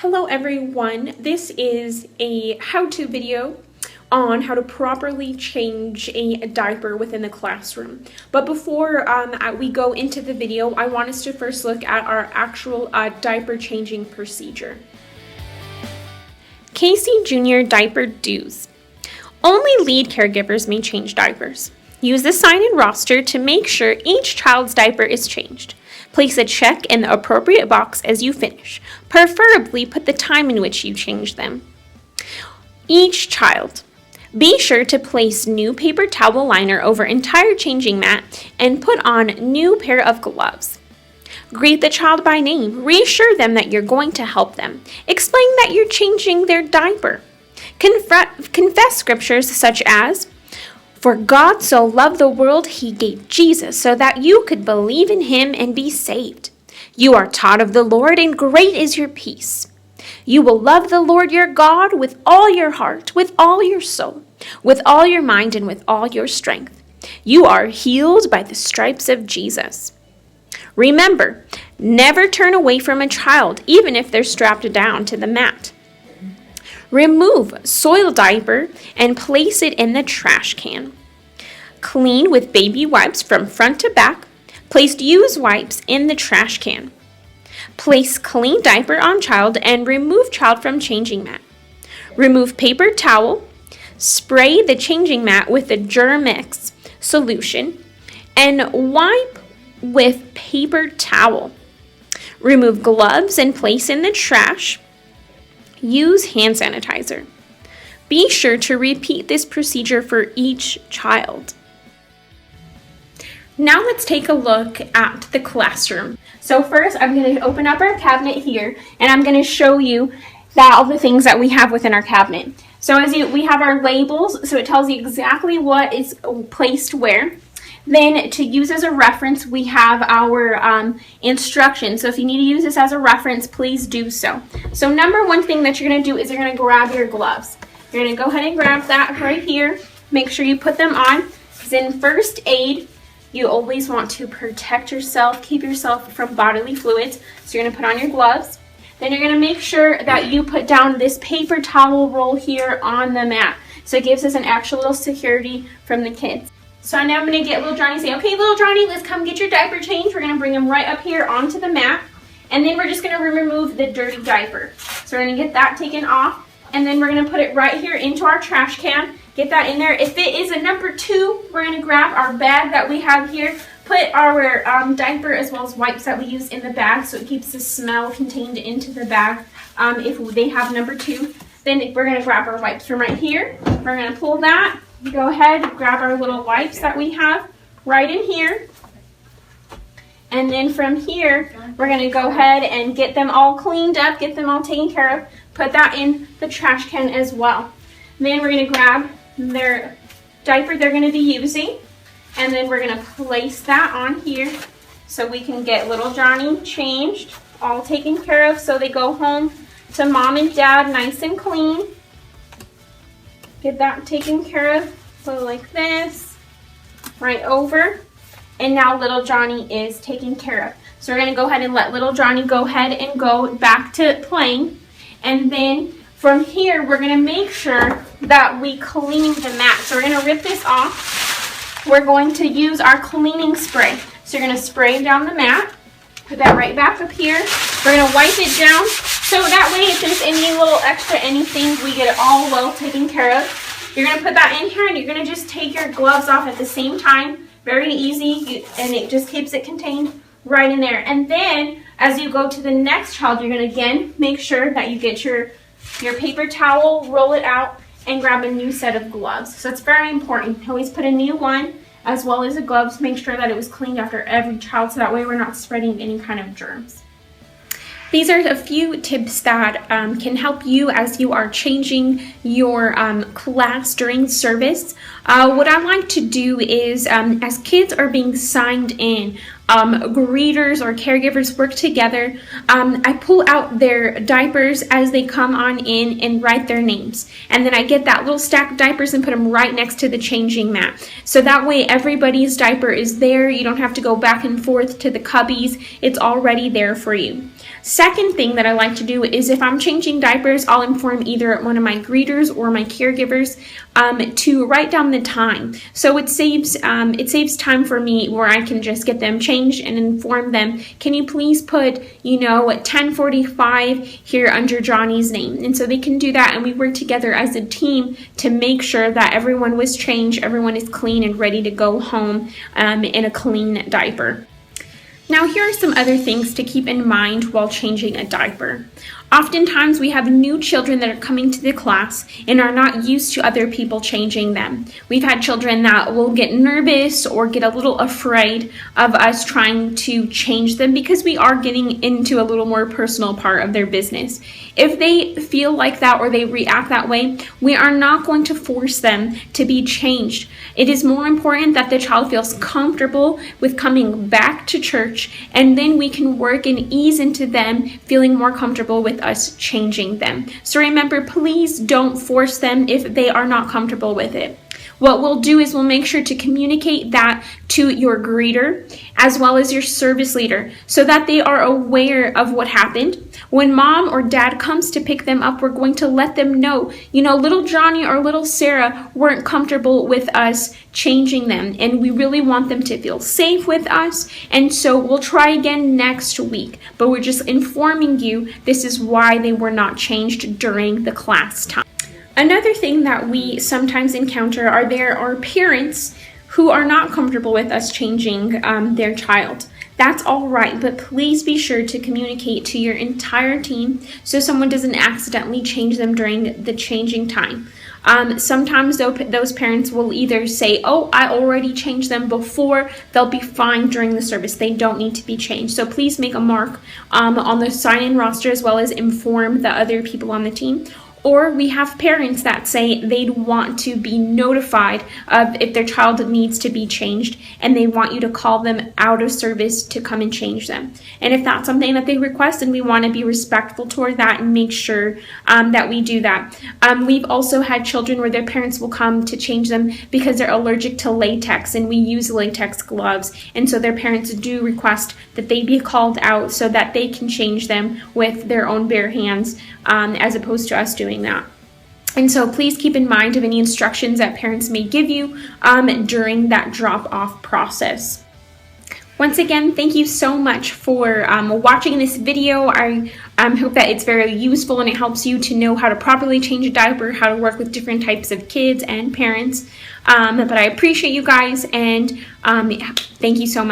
Hello everyone, this is a how-to video on how to properly change a diaper within the classroom. But before we go into the video, I want us to first look at our actual diaper changing procedure. Casey Jr. Diaper Do's. Only lead caregivers may change diapers. Use the sign-in roster to make sure each child's diaper is changed. Place a check in the appropriate box as you finish. Preferably put the time in which you change them. Each child. Be sure to place new paper towel liner over entire changing mat and put on new pair of gloves. Greet the child by name. Reassure them that you're going to help them. Explain that you're changing their diaper. Confess scriptures such as, "For God so loved the world, he gave Jesus so that you could believe in him and be saved. You are taught of the Lord, and great is your peace. You will love the Lord your God with all your heart, with all your soul, with all your mind, and with all your strength. You are healed by the stripes of Jesus." Remember, never turn away from a child, even if they're strapped down to the mat. Remove soiled diaper and place it in the trash can. Clean with baby wipes from front to back. Place used wipes in the trash can. Place clean diaper on child and remove child from changing mat. Remove paper towel. Spray the changing mat with the Germ-X solution and wipe with paper towel. Remove gloves and place in the trash. Use hand sanitizer. Be sure to repeat this procedure for each child. Now let's take a look at the classroom. So first I'm going to open up our cabinet here and I'm going to show you all the things that we have within our cabinet. So we have our labels, so it tells you exactly what is placed where. Then to use as a reference, we have our instructions. So if you need to use this as a reference, please do so. So number one thing that you're going to do is you're going to grab your gloves. You're going to go ahead and grab that right here. Make sure you put them on. Because in first aid, you always want to protect yourself, keep yourself from bodily fluids. So you're going to put on your gloves. Then you're going to make sure that you put down this paper towel roll here on the mat. So it gives us an extra little security from the kids. So now I'm going to get little Johnny, say, "Okay, little Johnny, let's come get your diaper changed." We're going to bring him right up here onto the mat. And then we're just going to remove the dirty diaper. So we're going to get that taken off. And then we're going to put it right here into our trash can. Get that in there. If it is a number 2, we're going to grab our bag that we have here. Put our diaper as well as wipes that we use in the bag so it keeps the smell contained into the bag if they have number 2. Then we're going to grab our wipes from right here. We're going to pull that. Go ahead, grab our little wipes that we have right in here. And then from here, we're going to go ahead and get them all cleaned up, get them all taken care of. Put that in the trash can as well. Then we're going to grab their diaper they're going to be using. And then we're going to place that on here so we can get little Johnny changed, all taken care of so they go home to mom and dad nice and clean. Get that taken care of, so like this, right over. And now little Johnny is taken care of. So we're going to go ahead and let little Johnny go ahead and go back to playing. And then from here, we're going to make sure that we clean the mat. So we're going to rip this off. We're going to use our cleaning spray. So you're going to spray down the mat. Put that right back up here. We're going to wipe it down. So that way, if there's any little extra anything, we get it all well taken care of. You're going to put that in here and you're going to just take your gloves off at the same time. Very easy, and it just keeps it contained right in there. And then, as you go to the next child, you're going to again make sure that you get your paper towel, roll it out, and grab a new set of gloves. So it's very important. Always put a new one as well as the gloves. Make sure that it was cleaned after every child so that way we're not spreading any kind of germs. These are a few tips that can help you as you are changing your class during service. What I like to do is, as kids are being signed in, greeters or caregivers work together. I pull out their diapers as they come on in and write their names. And then I get that little stack of diapers and put them right next to the changing mat. So that way everybody's diaper is there. You don't have to go back and forth to the cubbies. It's already there for you. Second thing that I like to do is if I'm changing diapers, I'll inform either one of my greeters or my caregivers to write down the time. So it saves time for me where I can just get them changed and inform them, can you please put, 10:45 here under Johnny's name? And so they can do that, and we work together as a team to make sure that everyone was changed, everyone is clean and ready to go home in a clean diaper. Now, here are some other things to keep in mind while changing a diaper. Oftentimes, we have new children that are coming to the class and are not used to other people changing them. We've had children that will get nervous or get a little afraid of us trying to change them because we are getting into a little more personal part of their business. If they feel like that or they react that way, we are not going to force them to be changed. It is more important that the child feels comfortable with coming back to church, and then we can work and ease into them feeling more comfortable with us changing them. So remember, please don't force them if they are not comfortable with it. What we'll do is we'll make sure to communicate that to your greeter as well as your service leader so that they are aware of what happened. When mom or dad comes to pick them up, we're going to let them know, little Johnny or little Sarah weren't comfortable with us changing them, and we really want them to feel safe with us, and so we'll try again next week. But we're just informing you this is why they were not changed during the class time. Another thing that we sometimes encounter are there are parents who are not comfortable with us changing their child. That's all right, but please be sure to communicate to your entire team so someone doesn't accidentally change them during the changing time. Sometimes those parents will either say, oh, I already changed them before, they'll be fine during the service, they don't need to be changed. So please make a mark on the sign-in roster as well as inform the other people on the team. Or we have parents that say they'd want to be notified of if their child needs to be changed, and they want you to call them out of service to come and change them. And if that's something that they request, then we want to be respectful toward that and make sure that we do that. We've also had children where their parents will come to change them because they're allergic to latex, and we use latex gloves. And so their parents do request that they be called out so that they can change them with their own bare hands as opposed to us doing that. And so please keep in mind of any instructions that parents may give you during that drop-off process. Once again, thank you so much for watching this video. I hope that it's very useful and it helps you to know how to properly change a diaper, how to work with different types of kids and parents. But I appreciate you guys, and thank you so much.